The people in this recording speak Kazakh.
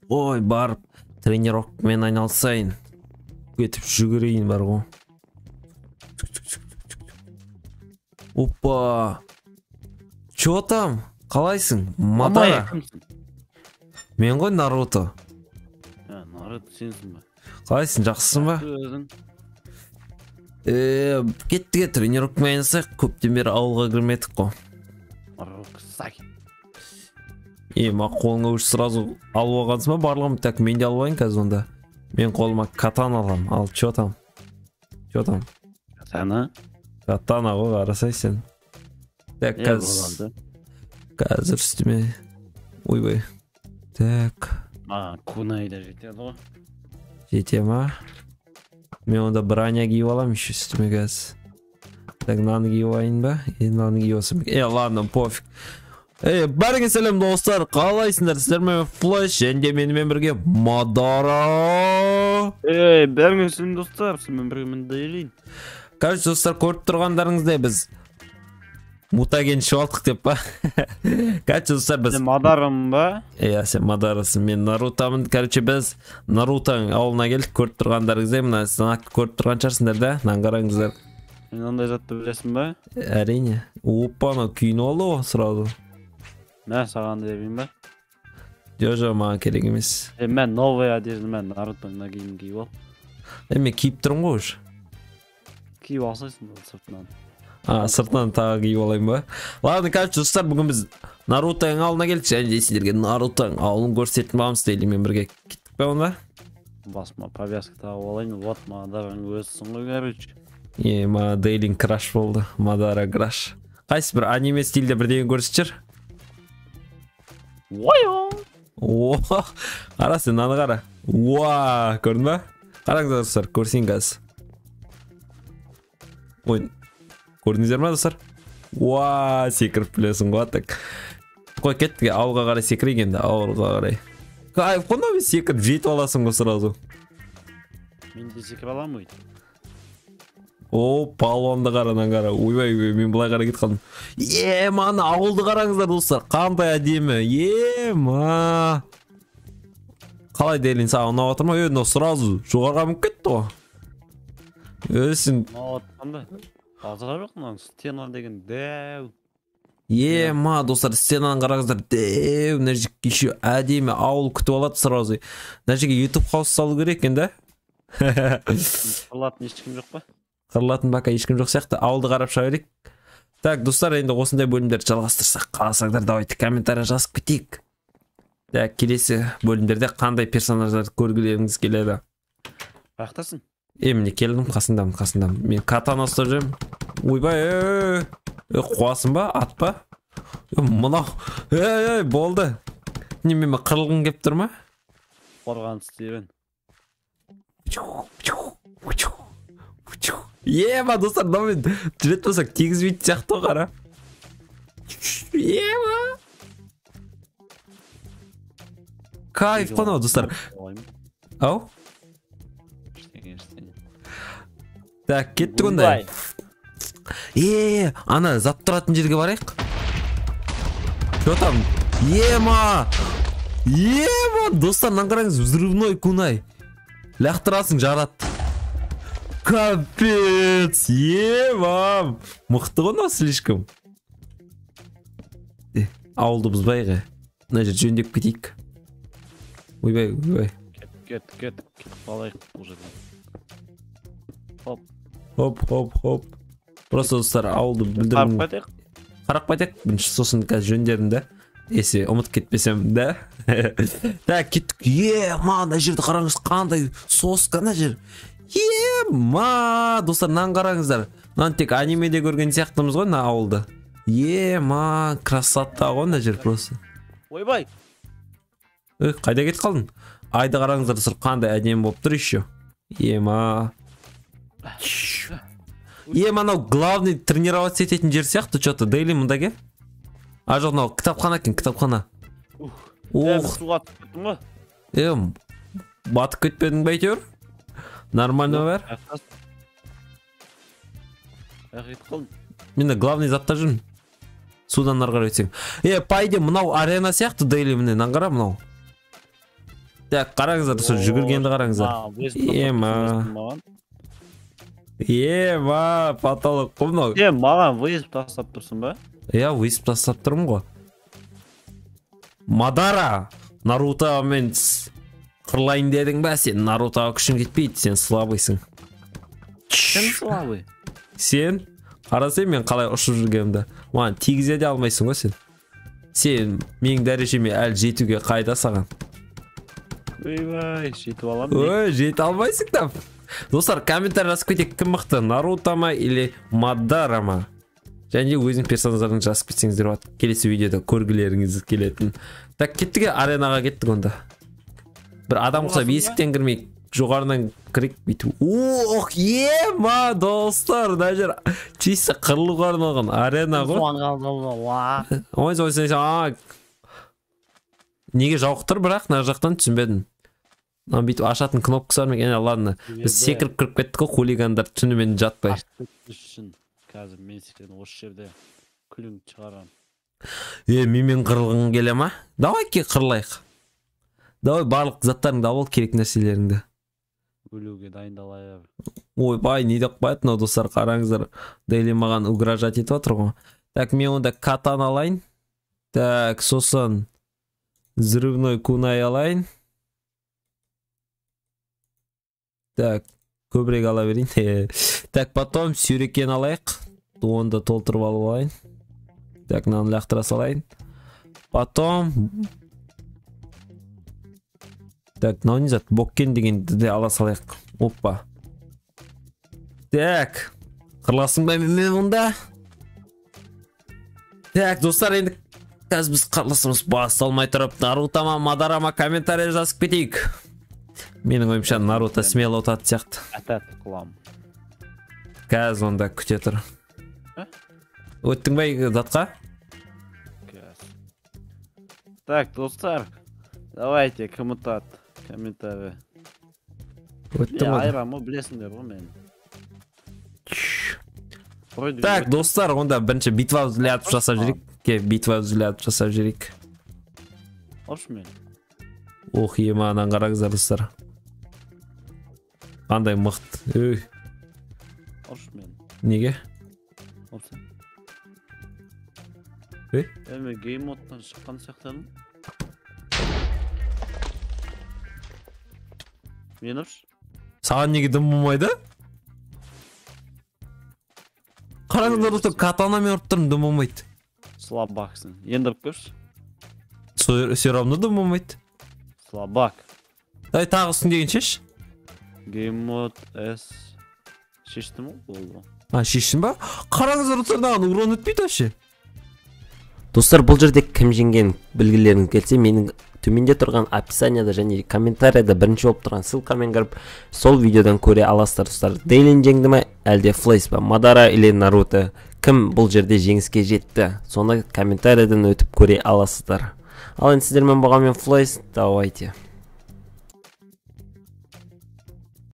Ой, барып тренировкамен айналысайын. Кетіп жүгірейін бар ғой. Опа. Чё там? Қалайсың? Мадара. Мен ғой Наруто. Наруто сенсің ба? Қалайсың, жақсысың ба? Кеттіге тренировкамен айналысайық. Көптен бері ауылға кірмедік қой. Ма қолыңа үш сразу алып алғансың ба? Барлығым так мен де алып алайын қазір онда. Мен қолыма катана аламын. Ал чё там? Чё там? Катана? Катана ғой, қарасай сен. Так, қазір үстіме. Ойбай. Так. Кунай да жетеді ғой. Жете ма? Мен онда броня киіп аламын еще үстіме қазір. Так, наны киіп алайын ба? Наны киіп алсам. Ладно, пофиг. Бәріңе сәлем достар, қалайсыңдар? Сіздермен Флэш, және менімен бірге Мадара. Бәріңе сәлем достар, сіздермен бірге мен Дейлин. Короче, достар, көріп тұрғандарыңыздай біз мутаген шуалтық деп ба? Короче, достар, біз... Сен Мадарам ба? Сен Мадарасың, мен Нарутамын. Короче, біз Нарутаның ауылына келдік, көріп тұрғандарыңыздай. Мына сіздің көріп тұрған шығарсыңдар да, нан қараңыздар. Мен ондай затты білесің ба? Әрине. Опа, күйін алды ғой сразу. Мен саған дебейін ба? Жо, маған керек емес. Мен новый одежда, мен Нарутоның киім киіп ал. Мен киіп тұрмын ғой уже. Киіп алсайсың сыртынан. Сыртынан тағы киіп алайын ба? Ладно, короче, достар, бүгін біз Нарутоның ауылына келдік. Және де сіздерге Нарутоның ауылын көрсетіп аламыз Дейлинмен бірге. Кеттік пе онда? Басыма повязка тағып алайын. Вот Мадараң өзсің ғой, короче. Ма Дейлин краш болды. Мадара краш. Қайсы бір аниме стилде бірдеген көрсетшір? Қара сен, наны қара. Көрдің ба? Қараңыздар достар, көрсең қазір. Ой, көрдіңіздер ма достар? Секіріп білесің ғой так. Қой кеттіге ауылға қарай секірейік енді, ауылға қарай. Кайф, қонда біз секіріп жетіп аласың ғой сразу. Мен де секіріп алам ғой. Палуанды қаранан қара. Ойбай, мен бұлай қара кет қалдым. Маны ауылды қараңыздар достар. Қандай әдемі. Ма. Қалай Дейлин саған ұнап отыр ма? Но сразу жоғарға мүніп кетті ғой. Сен... Ұнап отқанда. Азыға жоқ мынау. Стена деген дәу. Ма достар, стенаның қараңыздар. Дәу. Нәжік еще әдемі ауыл күтіп алады сразу. Нәжіге YouTube хаус салу керек енді. Қырлатын ешкім жоқ па? Қырлатын бака ешкім жоқ сияқты. Ауылды қарап шаберек. Так, достар, енді осындай бөлімдерді жалғастырсақ, қаласаңдар давайте комментария жазып кетейік. Так, келесі бөлімдерде қандай персонаждарды көргілеріңіз келеді? Бақтасың? Міне келдім, қасындамын. Мен катана ұстап жүрмін. Ойбай, қуасың ба? Ат па? Мынау. Болды. Немен қырылғың кеп тұр ма? Қорған істейбін. Ма достар, мен жүрет болсақ тегізбейді сияқты қара. Ма. Кайф қонау достар. Ау? Так, кеттік ондай. Ана зат тұратын жерге барайық. Что там? Ма. Достар, нан қараңыз, взрывной кунай. Лақтырасың жарат. Капец, мам. Мықты ғой мынау слишком. Ауылды бұзбайық. Мына жер жөндеп кетейік. Ойбай. Кет. Қалайық бұл жерден. Хоп. Просто достар, ауылды білдірім. Қарап қайтайық. Бірінші сосын қазір жөндерім да. Ұмыт кетпесем да. Так, кеттік. Ма, мына жерді қараңыз, қандай соска мына жер. Ма, достар, нан қараңыздар. Нан тек анимеде көрген сияқтымыз ғой, на ауылды. Ма, красота ғой мына жер просто. Ойбай. Қайда кетіп қалдың? Айды қараңыздар, достар, қандай әдемі болып тұр еще. Ма. Анау главный тренироваться ететін жер сияқты, что-то Дейлин мұнда ке? Жоқ, мынау кітапхана екен, кітапхана. Суға түптің ғой? Батып кетпедің бе әйтеуір? Нормально бәр? Мен главный затта жүрмін. судан ары қарай өтсең. По идее мынау арена сияқты Дейли міне қара мынау. Так, қараңыздар, сол жүгіргенді қараңыздар. Ема, потолок қой мынау. Маған весіп тастап тұрсың ба? Весіп тастап тұрмын ғой. Мадара, Нарутомен қырлайын дедің бә, сен Нарутоға күшін кетпейді, сен слабыйсың. Сен слабый? Сен? Қарасай мен қалай ұшып жүргенімді. Маған тигізе де алмайсың ғой сен. Сен менің дәрежеме әлі жетуге қайда саған. Ойбай, жетіп алам. Ой, жете алмайсың да. Достар, комментарий жазып кетейік, кім мықты, Наруто ма или Мадара ма? Және өзің персонаждарын жазып кетсеңіздер болады. Келесі видеода көргілеріңіз келетін. Так, кеттіге аренаға кеттік онда. Бір адам құсап есіктен кірмей, жоғарынан кірек бүйтіп. Ох, ема, достар, дәжер чисті қырылуға арналған арена ғой. Ой, неге жауықтыр, бірақ мына жақтан түсінбедім. Мына бүйтіп ашатын кнопкасы бар ма? Ладно, біз секіріп кіріп кеттік қой, хулигандар түнімен жатпай. Қазір мен сен осы жерде күлің шығарам. Менмен қырылғың келе ма? Давай ке қырылайық. Давай барлық заттарыңды алып керек нәрселеріңді. Өлуге дайындалайық. Ойбай, не деп қояды мынау достар, қараңыздар. Дейли маған угрожать етіп отыр ғой. Так, мен онда катан алайын. Так, сосын взрывной кунай алайын. Так, көбірек ала берейін. Так, потом сюрикен алайық. Онда толтырып алып алайын. Так, мынаны лақтыра салайын. Потом так, мынау не зат? Боккен дегенді де ала салайық. Оппа. Так, қырласың ба мен онда? Так, достар, енді қазір біз қырласымыз басталмай тұрып, Наруто ма, Мадара ма комментарий жазып кетейік. Менің ойымша Наруто смело ұтады сияқты. Әтәт қылам. Қазір онда күте тұр. Өттің ба затқа? Так, достар, давайте, кім ұтады? Комментарий. Өттің ба? Айрамы білесіңдер ғой мен. Так, достар, онда бірінші битва взлятып жасап жүрек. Битва взлятып жасап жүрек. Орш мен. Ох, еманан қараңыздар, достар. Қандай мықты. Өй. Орш мен. Неге? Орсын. Өй? Мен гейм модтан шыққан сияқтадым. Мен ұрш? Саған неге дым болмайды? Қараңыздар, достар, катанамен ұрып тұрмын, дым болмайды. Слабаксың. Енді ұрып көрші? Все равно дым болмайды. Слабак. Дай тағысын деген шеш. Game mode S. Шештім ол болды. Шештім ба? Қараңыздар, достар, урон өтпейді вообще. Достар, бұл жерде кім жеңген білгілеріңіз келсе, менің төменде тұрған описанияда және комментарияда бірінші болып тұрған ссылкамен кіріп, сол видеодан көре аласыздар, достар. Дейлин жеңді ме, әлде Флейс ба, Мадара или Наруто? Кім бұл жерде жеңіске жетті? Соны комментариядан өтіп көре аласыздар. Ал енді сіздермен болған мен Флейс, давайте.